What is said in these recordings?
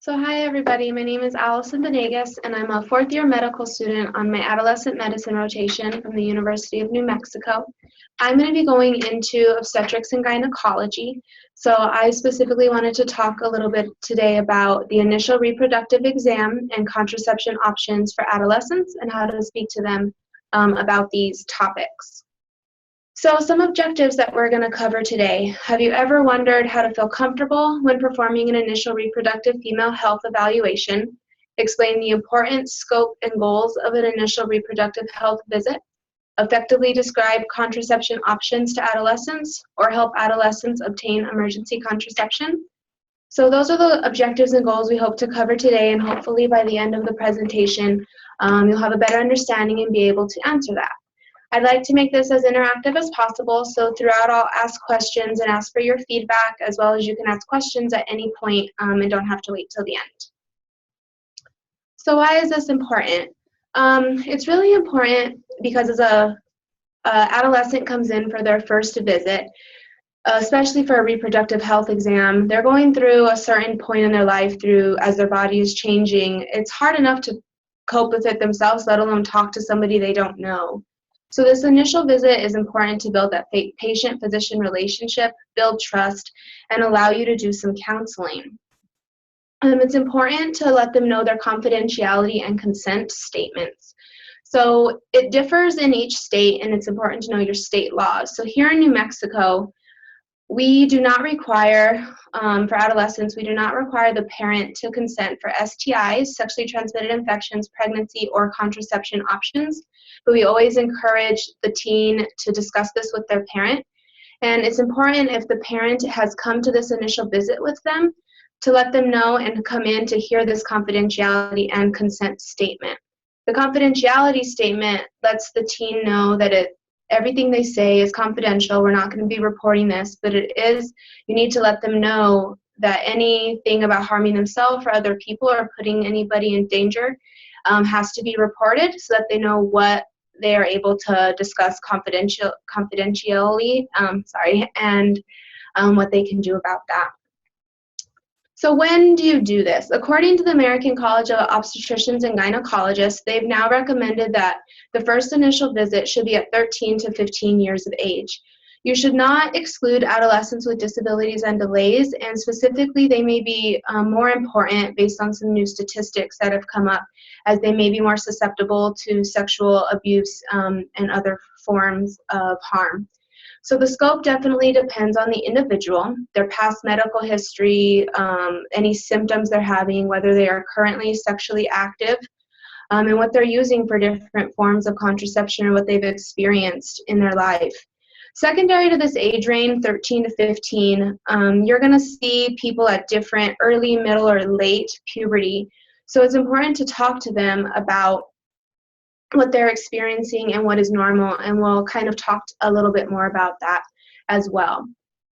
So hi everybody, my name is Allison Benegas and I'm a fourth year medical student on my adolescent medicine rotation from the University of New Mexico. I'm going to be going into obstetrics and gynecology. So I specifically wanted to talk a little bit today about the initial reproductive exam and contraception options for adolescents and how to speak to them about these topics. So some objectives that we're going to cover today. Have you ever wondered how to feel comfortable when performing an initial reproductive female health evaluation? Explain the importance, scope, and goals of an initial reproductive health visit. Effectively describe contraception options to adolescents or help adolescents obtain emergency contraception. So those are the objectives and goals we hope to cover today, and hopefully by the end of the presentation, you'll have a better understanding and be able to answer that. I'd like to make this as interactive as possible, so throughout I'll ask questions and ask for your feedback, as well as you can ask questions at any point and don't have to wait till the end. So why is this important? It's really important because as a adolescent comes in for their first visit, especially for a reproductive health exam, they're going through a certain point in their life as their body is changing. It's hard enough to cope with it themselves, let alone talk to somebody they don't know. So this initial visit is important to build that patient-physician relationship, build trust, and allow you to do some counseling. It's important to let them know their confidentiality and consent statements. So it differs in each state, and it's important to know your state laws. So here in New Mexico, we do not require, for adolescents, we do not require the parent to consent for STIs, sexually transmitted infections, pregnancy, or contraception options, but we always encourage the teen to discuss this with their parent. And it's important if the parent has come to this initial visit with them to let them know and come in to hear this confidentiality and consent statement. The confidentiality statement lets the teen know that everything they say is confidential. We're not going to be reporting this, but you need to let them know that anything about harming themselves or other people or putting anybody in danger has to be reported so that they know what they are able to discuss confidentially, and what they can do about that. So when do you do this? According to the American College of Obstetricians and Gynecologists, they've now recommended that the first initial visit should be at 13 to 15 years of age. You should not exclude adolescents with disabilities and delays, and specifically they may be more important based on some new statistics that have come up, as they may be more susceptible to sexual abuse and other forms of harm. So the scope definitely depends on the individual, their past medical history, any symptoms they're having, whether they are currently sexually active, and what they're using for different forms of contraception or what they've experienced in their life. Secondary to this age range, 13 to 15, you're going to see people at different early, middle, or late puberty. So it's important to talk to them about what they're experiencing and what is normal, and we'll kind of talk a little bit more about that as well.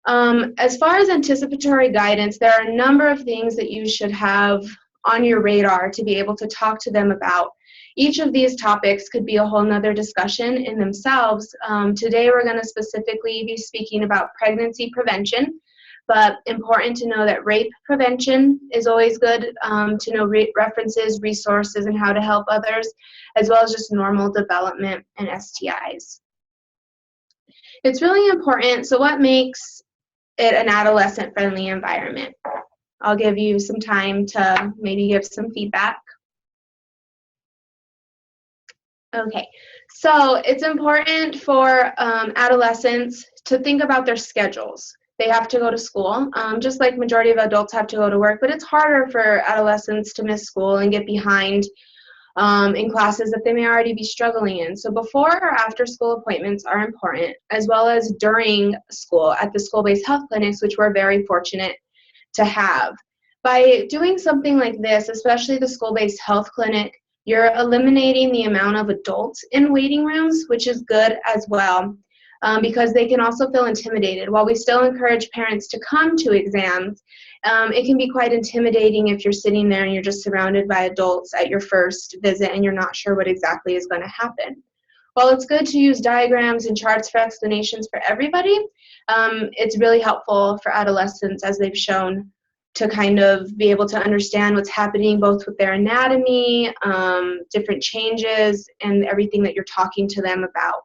As far as anticipatory guidance, there are a number of things that you should have on your radar to be able to talk to them about. Each of these topics could be a whole nother discussion in themselves. Today we're going to specifically be speaking about pregnancy prevention, but important to know that rape prevention is always good to know references, resources, and how to help others, as well as just normal development and STIs. It's really important. So what makes it an adolescent-friendly environment? I'll give you some time to maybe give some feedback. Okay, so it's important for adolescents to think about their schedules. They have to go to school, just like majority of adults have to go to work, but it's harder for adolescents to miss school and get behind in classes that they may already be struggling in. So before or after school appointments are important, as well as during school at the school-based health clinics, which we're very fortunate to have. By doing something like this, especially the school-based health clinic, you're eliminating the amount of adults in waiting rooms, which is good as well, because they can also feel intimidated. While we still encourage parents to come to exams, it can be quite intimidating if you're sitting there and you're just surrounded by adults at your first visit and you're not sure what exactly is going to happen. While it's good to use diagrams and charts for explanations for everybody, it's really helpful for adolescents, as they've shown, to kind of be able to understand what's happening both with their anatomy, different changes, and everything that you're talking to them about.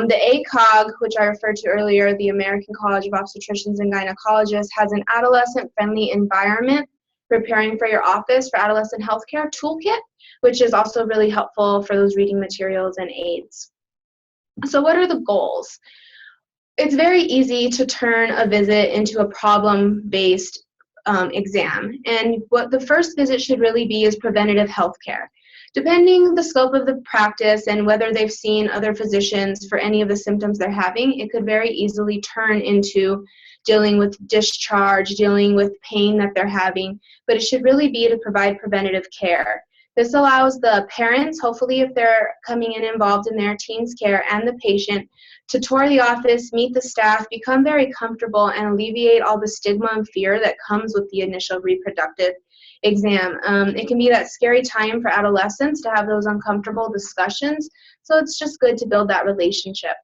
The ACOG, which I referred to earlier, the American College of Obstetricians and Gynecologists, has an adolescent-friendly environment preparing for your office for adolescent healthcare toolkit, which is also really helpful for those reading materials and aids. So what are the goals? It's very easy to turn a visit into a problem-based exam, and what the first visit should really be is preventative health care. Depending the scope of the practice and whether they've seen other physicians for any of the symptoms they're having, it could very easily turn into dealing with discharge, dealing with pain that they're having, but it should really be to provide preventative care. This allows the parents, hopefully if they're coming in involved in their teen's care, and the patient to tour the office, meet the staff, become very comfortable, and alleviate all the stigma and fear that comes with the initial reproductive exam. It can be that scary time for adolescents to have those uncomfortable discussions, so it's just good to build that relationship.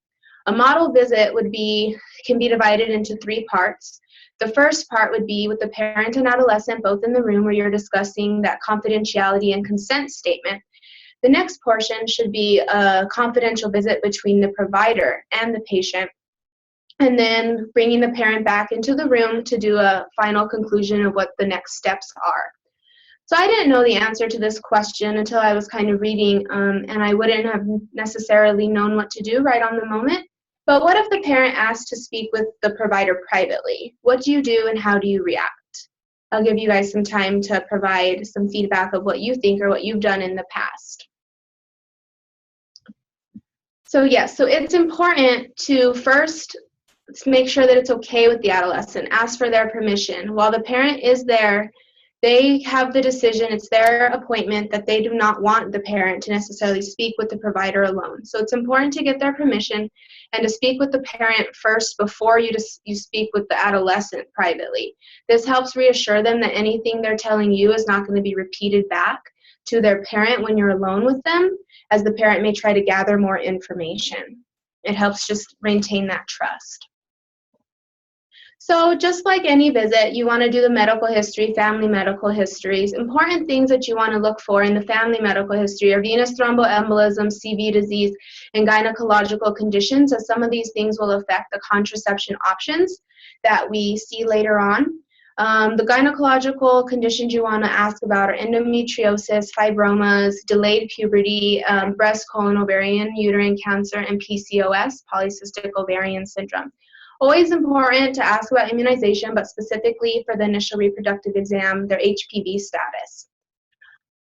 A model visit can be divided into 3 parts. The first part would be with the parent and adolescent both in the room, where you're discussing that confidentiality and consent statement. The next portion should be a confidential visit between the provider and the patient, and then bringing the parent back into the room to do a final conclusion of what the next steps are. So I didn't know the answer to this question until I was kind of reading, and I wouldn't have necessarily known what to do right on the moment. But what if the parent asks to speak with the provider privately? What do you do and how do you react? I'll give you guys some time to provide some feedback of what you think or what you've done in the past. So yes, so it's important to first make sure that it's okay with the adolescent. Ask for their permission. While the parent is there, they have the decision, it's their appointment, that they do not want the parent to necessarily speak with the provider alone. So it's important to get their permission and to speak with the parent first before you speak with the adolescent privately. This helps reassure them that anything they're telling you is not going to be repeated back to their parent when you're alone with them, as the parent may try to gather more information. It helps just maintain that trust. So just like any visit, you want to do the medical history, family medical histories. Important things that you want to look for in the family medical history are venous thromboembolism, CV disease, and gynecological conditions, as some of these things will affect the contraception options that we see later on. The gynecological conditions you want to ask about are endometriosis, fibromas, delayed puberty, breast, colon, ovarian, uterine cancer, and PCOS, polycystic ovarian syndrome. Always important to ask about immunization, but specifically for the initial reproductive exam, their HPV status.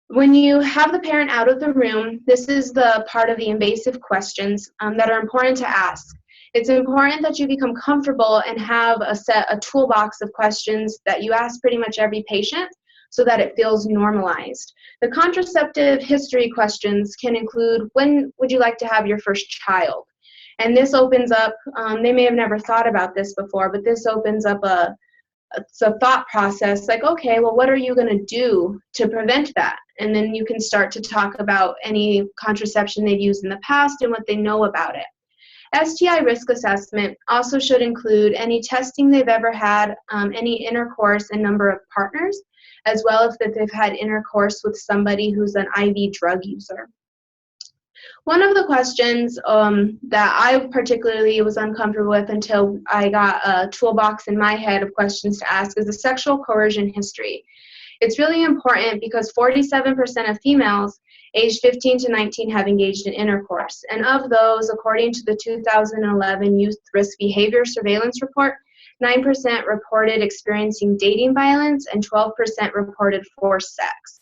When you have the parent out of the room, this is the part of the invasive questions that are important to ask. It's important that you become comfortable and have a toolbox of questions that you ask pretty much every patient so that it feels normalized. The contraceptive history questions can include, when would you like to have your first child? And this opens up, they may have never thought about this before, but this opens up a thought process like, okay, well, what are you going to do to prevent that? And then you can start to talk about any contraception they've used in the past and what they know about it. STI risk assessment also should include any testing they've ever had, any intercourse and number of partners, as well as if they've had intercourse with somebody who's an IV drug user. One of the questions that I particularly was uncomfortable with until I got a toolbox in my head of questions to ask is the sexual coercion history. It's really important because 47% of females aged 15 to 19 have engaged in intercourse. And of those, according to the 2011 Youth Risk Behavior Surveillance Report, 9% reported experiencing dating violence and 12% reported forced sex.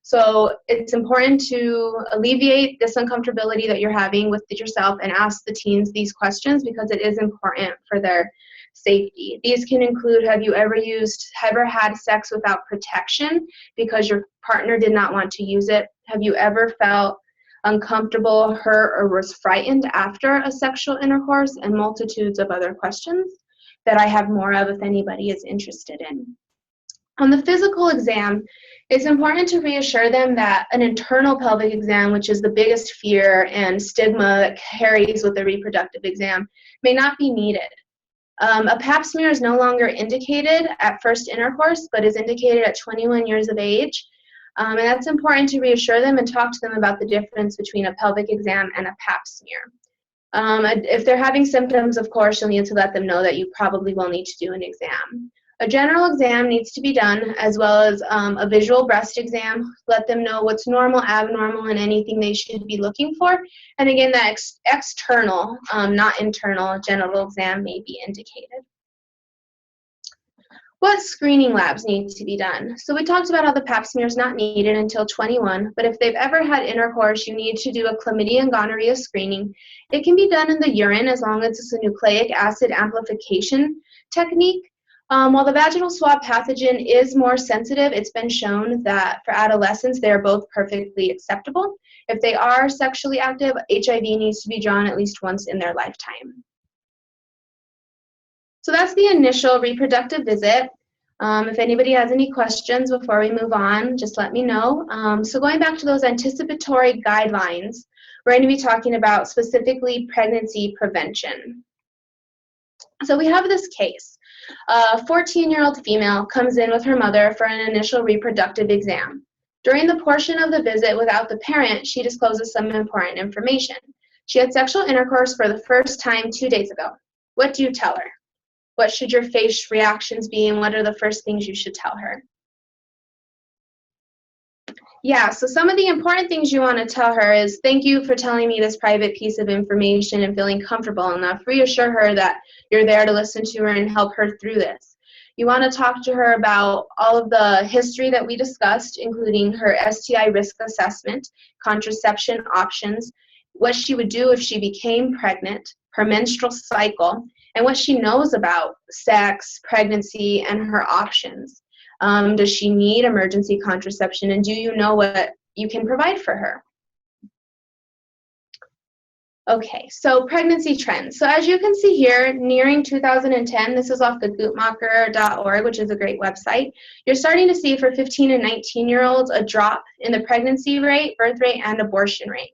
So it's important to alleviate this uncomfortability that you're having with yourself and ask the teens these questions because it is important for their safety. These can include, have you ever had sex without protection because your partner did not want to use it? Have you ever felt uncomfortable, hurt, or was frightened after a sexual intercourse? And multitudes of other questions that I have more of if anybody is interested in. On the physical exam, it's important to reassure them that an internal pelvic exam, which is the biggest fear and stigma that carries with the reproductive exam, may not be needed. A pap smear is no longer indicated at first intercourse, but is indicated at 21 years of age. And that's important to reassure them and talk to them about the difference between a pelvic exam and a pap smear. If they're having symptoms, of course, you'll need to let them know that you probably will need to do an exam. A general exam needs to be done, as well as a visual breast exam. Let them know what's normal, abnormal, and anything they should be looking for. And again, that external, not internal, genital exam may be indicated. What screening labs need to be done? So we talked about how the pap smear is not needed until 21, but if they've ever had intercourse, you need to do a chlamydia and gonorrhea screening. It can be done in the urine as long as it's a nucleic acid amplification technique. While the vaginal swab pathogen is more sensitive, it's been shown that for adolescents, they are both perfectly acceptable. If they are sexually active, HIV needs to be drawn at least once in their lifetime. So that's the initial reproductive visit. If anybody has any questions before we move on, just let me know. So going back to those anticipatory guidelines, we're going to be talking about specifically pregnancy prevention. So we have this case. A 14-year-old female comes in with her mother for an initial reproductive exam. During the portion of the visit without the parent, she discloses some important information. She had sexual intercourse for the first time 2 days ago. What do you tell her? What should your face reactions be, and what are the first things you should tell her? Yeah, so some of the important things you want to tell her is, thank you for telling me this private piece of information and feeling comfortable enough. Reassure her that you're there to listen to her and help her through this. You want to talk to her about all of the history that we discussed, including her STI risk assessment, contraception options, what she would do if she became pregnant, her menstrual cycle, and what she knows about sex, pregnancy, and her options. Does she need emergency contraception, and do you know what you can provide for her? Okay, so pregnancy trends. So as you can see here, nearing 2010, this is off the guttmacher.org, which is a great website, you're starting to see for 15 and 19-year-olds a drop in the pregnancy rate, birth rate, and abortion rate.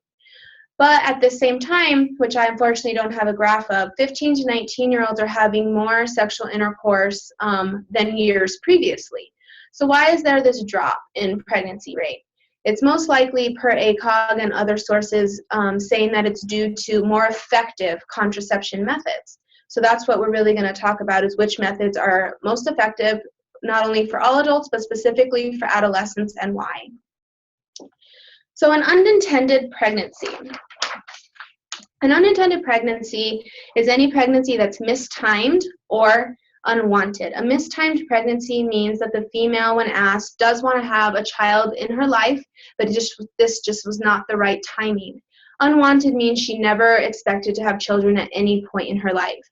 But at the same time, which I unfortunately don't have a graph of, 15 to 19-year-olds are having more sexual intercourse than years previously. So why is there this drop in pregnancy rate? It's most likely, per ACOG and other sources, saying that it's due to more effective contraception methods. So that's what we're really going to talk about, is which methods are most effective, not only for all adults, but specifically for adolescents, and why. So an unintended pregnancy. An unintended pregnancy is any pregnancy that's mistimed or unwanted. A mistimed pregnancy means that the female, when asked, does want to have a child in her life, but this just was not the right timing. Unwanted means she never expected to have children at any point in her life.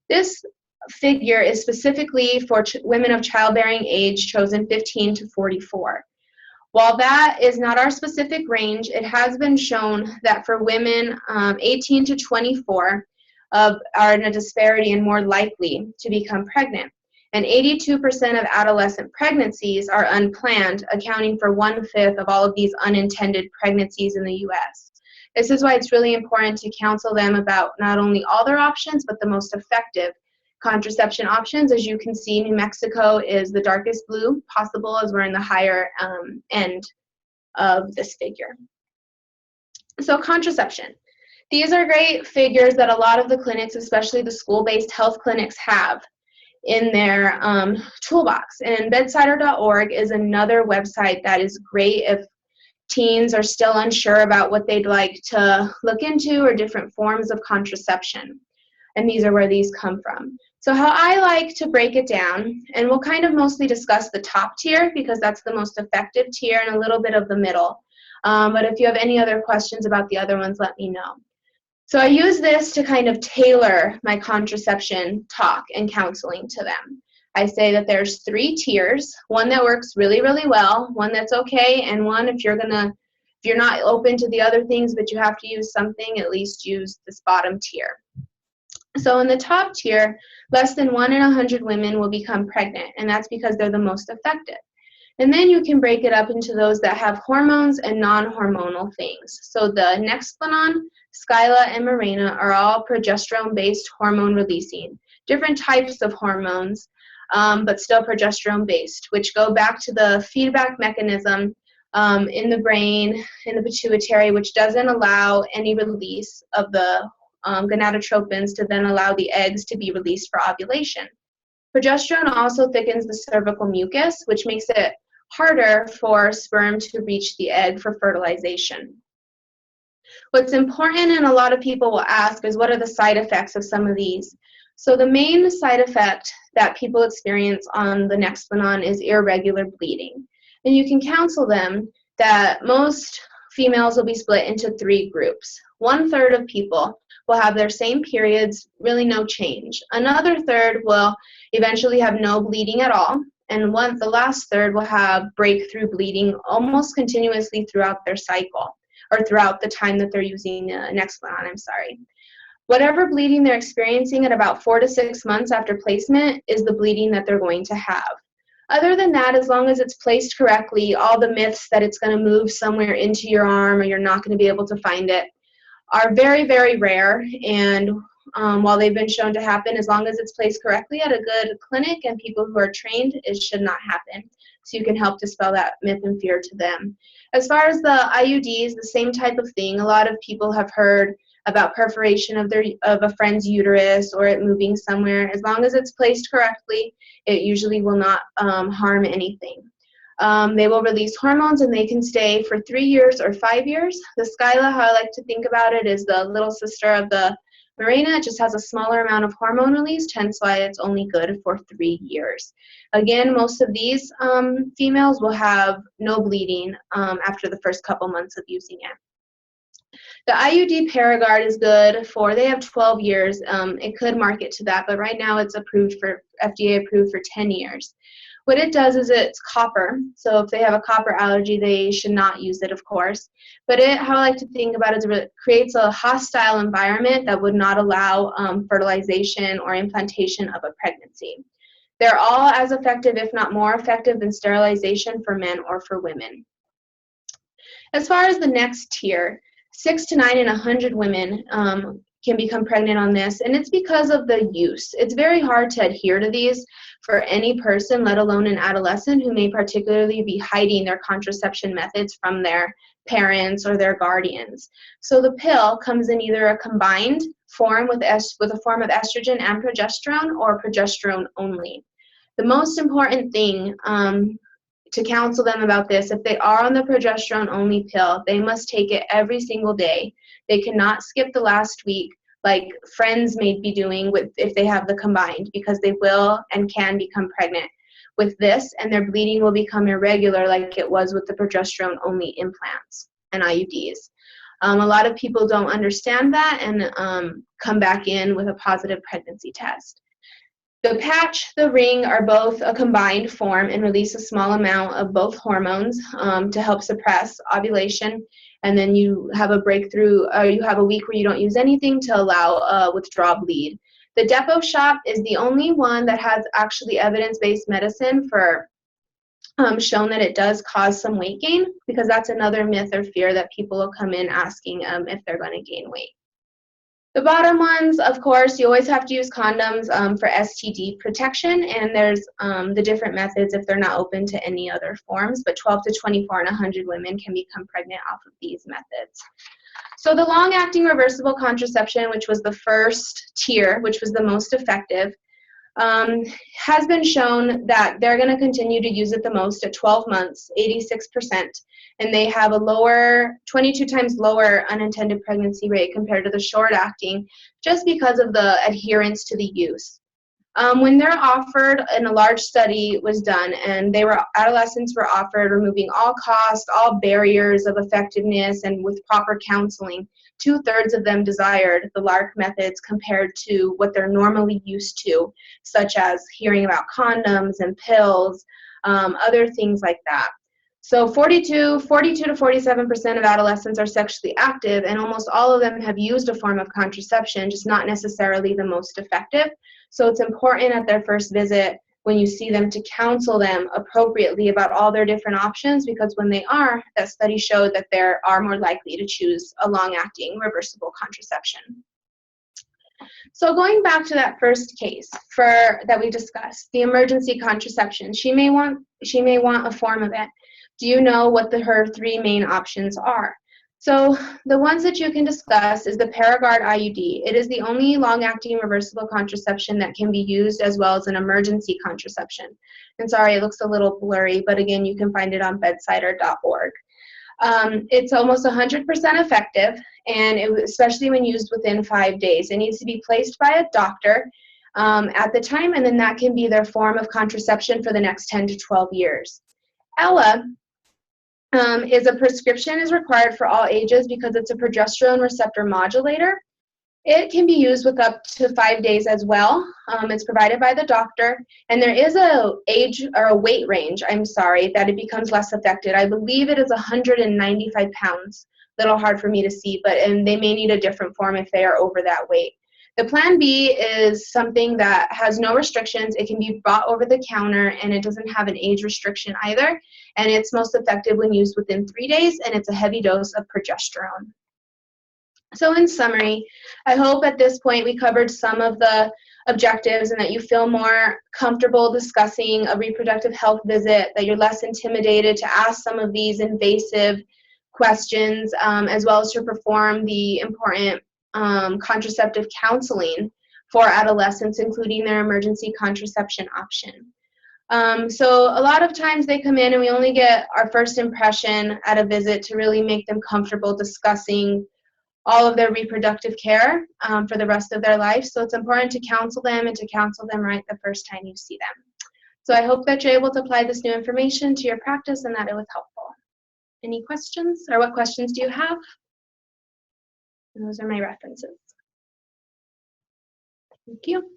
This figure is specifically for women of childbearing age, chosen 15 to 44. While that is not our specific range, it has been shown that for women 18 to 24 are in a disparity and more likely to become pregnant. And 82% of adolescent pregnancies are unplanned, accounting for 1/5 of all of these unintended pregnancies in the U.S. This is why it's really important to counsel them about not only all their options, but the most effective contraception options. As you can see, New Mexico is the darkest blue possible, as we're in the higher end of this figure. So contraception. These are great figures that a lot of the clinics, especially the school-based health clinics, have in their toolbox. And bedsider.org is another website that is great if teens are still unsure about what they'd like to look into or different forms of contraception. And these are where these come from. So how I like to break it down, and we'll kind of mostly discuss the top tier because that's the most effective tier, and a little bit of the middle. But if you have any other questions about the other ones, let me know. So I use this to kind of tailor my contraception talk and counseling to them. I say that there's 3 tiers, one that works really, really well, one that's okay, and one if you're not open to the other things but you have to use something, at least use this bottom tier. So in the top tier, less than 1 in 100 women will become pregnant, and that's because they're the most effective. And then you can break it up into those that have hormones and non-hormonal things. So the Nexplanon, Skyla, and Mirena are all progesterone-based hormone releasing. different types of hormones, but still progesterone-based, which go back to the feedback mechanism in the brain, in the pituitary, which doesn't allow any release of the gonadotropins to then allow the eggs to be released for ovulation. Progesterone also thickens the cervical mucus, which makes it harder for sperm to reach the egg for fertilization. What's important, and a lot of people will ask, is what are the side effects of some of these? So the main side effect that people experience on the Nexplanon is irregular bleeding. And you can counsel them that most females will be split into 3 groups. 1/3 of people will have their same periods, really no change. Another third will eventually have no bleeding at all. And the last third will have breakthrough bleeding almost continuously throughout their cycle, or throughout the time that they're using Nexplanon, Whatever bleeding they're experiencing at about 4 to 6 months after placement is the bleeding that they're going to have. Other than that, as long as it's placed correctly, all the myths that it's going to move somewhere into your arm or you're not going to be able to find it are very, very rare. And while they've been shown to happen, as long as it's placed correctly at a good clinic and people who are trained, it should not happen. So you can help dispel that myth and fear to them. As far as the IUDs, the same type of thing. A lot of people have heard about perforation of a friend's uterus or it moving somewhere. As long as it's placed correctly, it usually will not harm anything. They will release hormones and they can stay for 3 years or 5 years. The Skyla, how I like to think about it, is the little sister of the Mirena. It just has a smaller amount of hormone released, hence why it's only good for 3 years. Again, most of these females will have no bleeding after the first couple months of using it. The IUD Paragard is good they have 12 years. It could market to that, but right now it's FDA approved for 10 years. What it does is it's copper, so if they have a copper allergy, they should not use it, of course. But how I like to think about it is it creates a hostile environment that would not allow fertilization or implantation of a pregnancy. They're all as effective, if not more effective, than sterilization for men or for women. As far as the next tier, 6 to 9 in 100 women can become pregnant on this, and it's because of the use. It's very hard to adhere to these for any person, let alone an adolescent who may particularly be hiding their contraception methods from their parents or their guardians. So the pill comes in either a combined form with a form of estrogen and progesterone, or progesterone only. The most important thing to counsel them about this, if they are on the progesterone only pill, they must take it every single day. They cannot skip the last week like friends may be doing if they have the combined, because they will and can become pregnant with this, and their bleeding will become irregular like it was with the progesterone only implants and IUDs. A lot of people don't understand that and come back in with a positive pregnancy test. The patch, the ring are both a combined form and release a small amount of both hormones to help suppress ovulation. And then you have a breakthrough, or you have a week where you don't use anything to allow withdrawal bleed. The Depot shot is the only one that has actually evidence-based medicine for shown that it does cause some weight gain, because that's another myth or fear that people will come in asking if they're going to gain weight. The bottom ones, of course, you always have to use condoms for STD protection, and there's the different methods if they're not open to any other forms, but 12 to 24 in 100 women can become pregnant off of these methods. So the long-acting reversible contraception, which was the first tier, which was the most effective, has been shown that they're going to continue to use it the most at 12 months, 86%, and they have a 22 times lower unintended pregnancy rate compared to the short-acting, just because of the adherence to the use. When they're offered, and a large study was done, and adolescents were offered removing all costs, all barriers of effectiveness, and with proper counseling, 2/3 of them desired the LARC methods compared to what they're normally used to, such as hearing about condoms and pills, other things like that. So 42 to 47% of adolescents are sexually active, and almost all of them have used a form of contraception, just not necessarily the most effective. So it's important at their first visit, when you see them, to counsel them appropriately about all their different options, because when they are, that study showed that they are more likely to choose a long-acting reversible contraception. So going back to that first case that we discussed, the emergency contraception, she may want a form of it. Do you know what her three main options are? So the ones that you can discuss is the Paragard IUD. It is the only long-acting reversible contraception that can be used as well as an emergency contraception. And sorry, it looks a little blurry, but again, you can find it on bedsider.org. It's almost 100% effective, and especially when used within 5 days. It needs to be placed by a doctor at the time, and then that can be their form of contraception for the next 10 to 12 years. Ella is a prescription is required for all ages because it's a progesterone receptor modulator. It can be used with up to 5 days as well. It's provided by the doctor, and there is a age or a weight range, that it becomes less effective. I believe it is 195 pounds. A little hard for me to see, and they may need a different form if they are over that weight. The Plan B is something that has no restrictions. It can be bought over the counter, and it doesn't have an age restriction either, and it's most effective when used within 3 days, and it's a heavy dose of progesterone. So in summary, I hope at this point we covered some of the objectives and that you feel more comfortable discussing a reproductive health visit, that you're less intimidated to ask some of these invasive questions, as well as to perform the important contraceptive counseling for adolescents, including their emergency contraception option. So a lot of times they come in and we only get our first impression at a visit to really make them comfortable discussing all of their reproductive care for the rest of their life. So it's important to counsel them and to counsel them right the first time you see them. So I hope that you're able to apply this new information to your practice and that it was helpful. Any questions, or what questions do you have? And those are my references. Thank you.